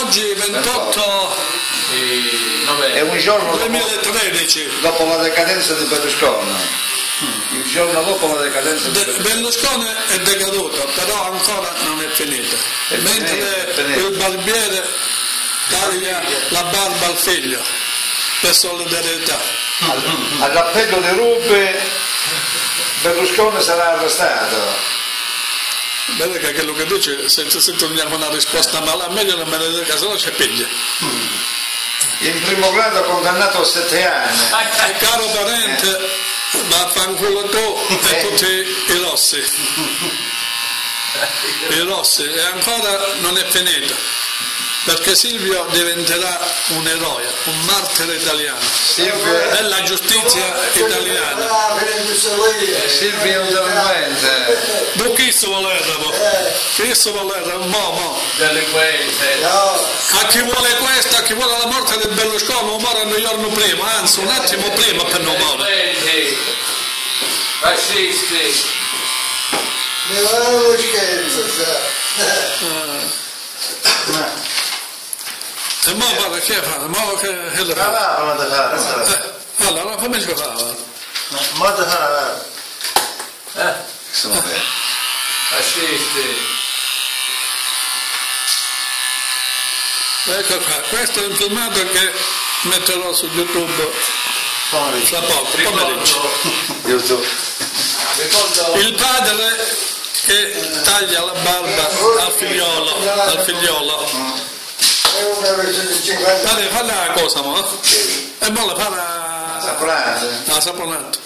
Oggi 28 è un giorno 2013 dopo la decadenza di Berlusconi, il giorno dopo la decadenza di Berlusconi. Berlusconi è decaduto, però ancora non è finita. Mentre finito. Il barbiere taglia la barba al figlio per solidarietà. All'appello di Rubi Berlusconi sarà arrestato. Vede che quello che dice, se torniamo una risposta male a meglio non me ne dica, se no c'è piglia. In primo grado condannato a 7 anni. E caro parente, vaffanculo tu e tutti i rossi. I rossi, e ancora non è finito, perché Silvio diventerà un eroe, un martire italiano, della giustizia italiana. Silvio è un delinquente. Ma chi si voleva? Chi si voleva? Mo. Delinquente. A chi vuole questo, a chi vuole la morte di Berlusconi, non muore un giorno prima, anzi un attimo prima per non morire. Fascisti. Mi va lo scherzo, E mo guarda che fa? Mo che le fa? Allora come ci fa? Fascisti. Ecco qua, questo è un filmato che metterò su YouTube fra poco, pomeriggio. Il padre che taglia la barba al figliolo. Padre, falla la cosa, mo? E mo la fa la saponata.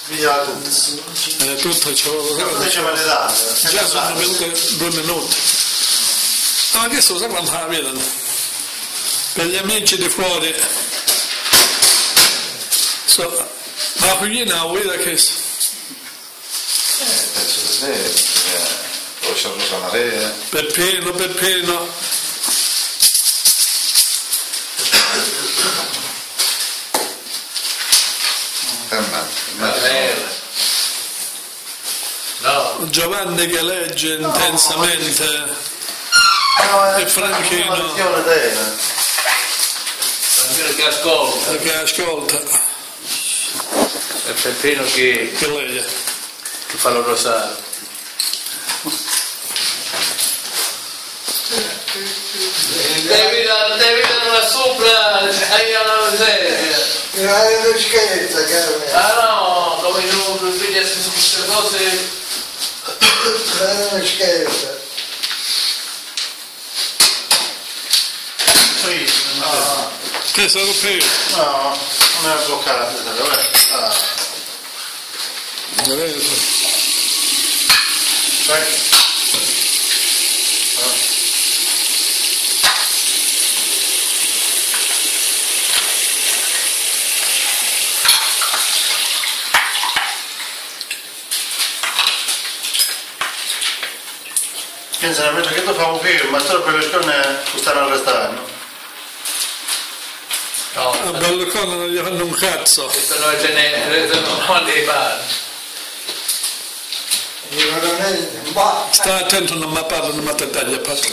via Tutto ci vuole. Già sono venute 2 minuti. Ma che so, sai quanto la vedono? Per gli amici di fuori. La cucina la guida che Penso di sì, poi c'è Rosa Maria. Peppino. No. Giovanni che legge intensamente e Franchino che ascolta. che ascolta, E Peppino che legge. fa lo rosario. Devi dare la sopra, hai una miseria. mi va lo scherzo, caro. Ah no, come non vedi su queste cose. Mi va lo scherzo. Che sono più? No, non è bloccato, Sinceramente che tu fai un film, ma solo per le persone che stanno arrestando. A Berlusconi non gli fanno un cazzo. Questo non dei padri. Sta attento, non mi parlo, non mi taglia parte.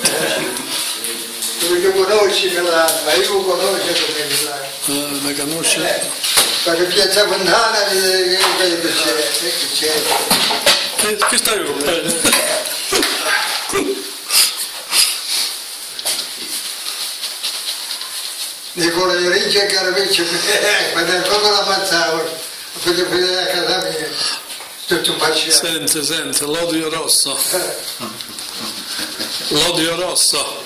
Perché conosci Milano, ma io conosco come Milano. Mi conosci? Perché Piazza Fontana che c'è. Che stai rompendo? Nicola Ricci e Caravicci, quando ancora la ammazzavo, per vedere a casa mia, tutto un baciato. Senti, l'odio rosso. L'odio rosso.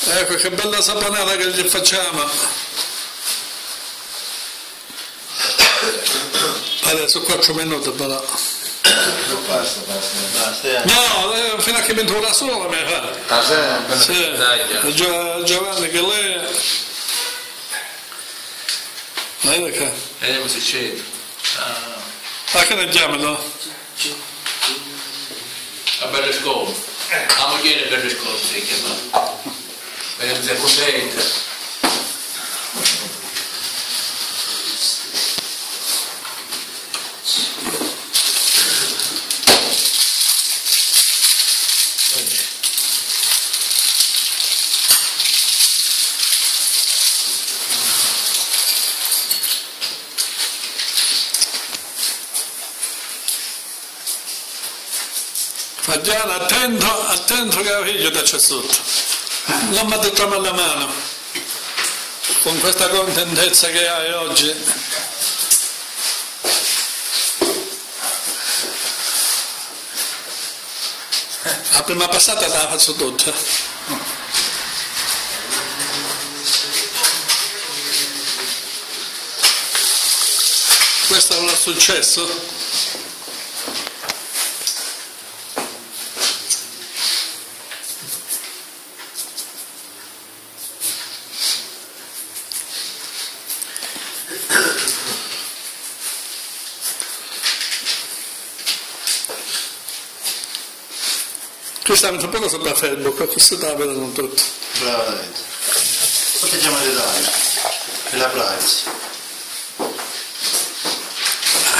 Ecco che bella saponata che gli facciamo. Adesso 4 minuti però. Basta. No, fino a che mi torna solo mi fa. Sì. Giovanni che lei. Vedi che. Vediamo se c'è. Ma che ne chiamano? A Berlusconi. La moglie Berlusconi si chiama. Vediamo se è contenta. Fagiano, attento che la figlia c'è sotto. Non mi trama la mano. Con questa contentezza che hai oggi. La prima passata la faccio tutta. Questo non è successo? Questa è un po' sopra Facebook, questo sta vedendo tutto. Veramente. Poi chiama di dai. E la privacy.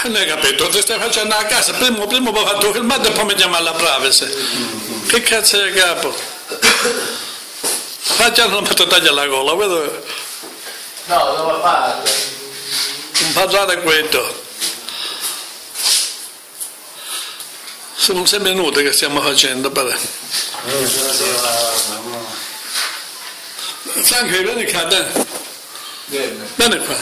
Non hai capito, ti stai facendo a casa, prima poi fatto filmato e poi mi chiama alla privacy. Che cazzo è capo? Facciano non mi taglia la gola, vedo. No, dove fare? Non parlare questo. Sono 6 minuti che stiamo facendo, però. Franco, vieni qua, dai. Vieni qua.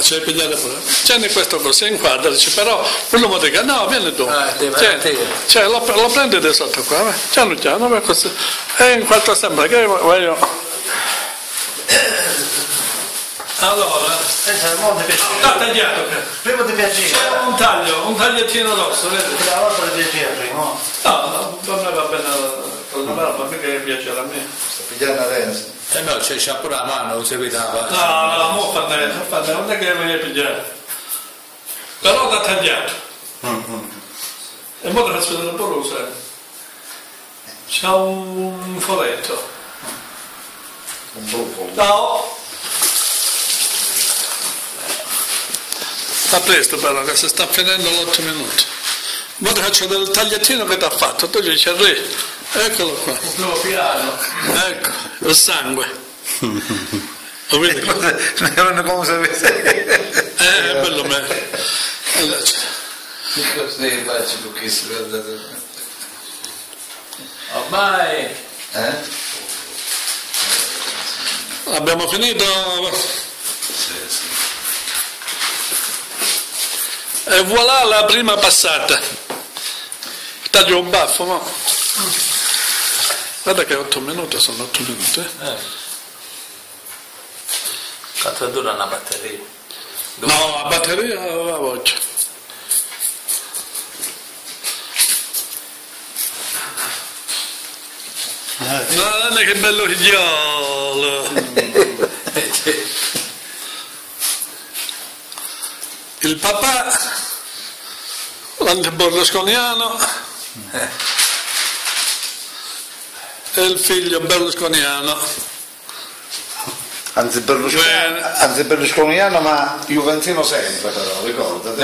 C'è pigliato pure. Tieni questo così, inquadraci, però quello mi dica, no, vieni tu. Cioè, lo prendi da sotto qua, vai. Piano piano, vai così. E inquadra sempre, che voglio. Allora, sta tagliato. Prima ti piaceva. C'è un tagliettino rosso, vedi? La volta ti piaceva prima. No, per me va bene cosa brava, mica che piace a me. Sta pigliando adesso. No, c'è pure la mano, non si vede la faccia. No, mo fa non è che mi viene pigliare. Però l'ha tagliato. E mo te faccio vedere un po' lo sai. C'è un foretto. Un buco. No. Sta presto però che si sta finendo l'8 minuti. Ora ti faccio del tagliattino che ti ha fatto, tu dici Henry, eccolo qua. Lo piano. Ecco, il sangue. Lo vedi? Non come si vede. Bello me. Allora, Così faccio pochissimo, guardate. Ormai. abbiamo finito. E voilà la prima passata. Taglio un baffo, no? Guarda che 8 minuti, sono 8 minuti. Quanto dura una batteria? No, la batteria la voglio. Guarda che bello figliolo! Il papà, l'antiberlusconiano, e il figlio berlusconiano. Anzi berlusconiano, ma juventino sempre però, ricordati.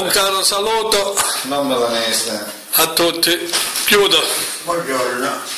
Un caro saluto Non me la messa. a tutti. Chiudo. Buongiorno.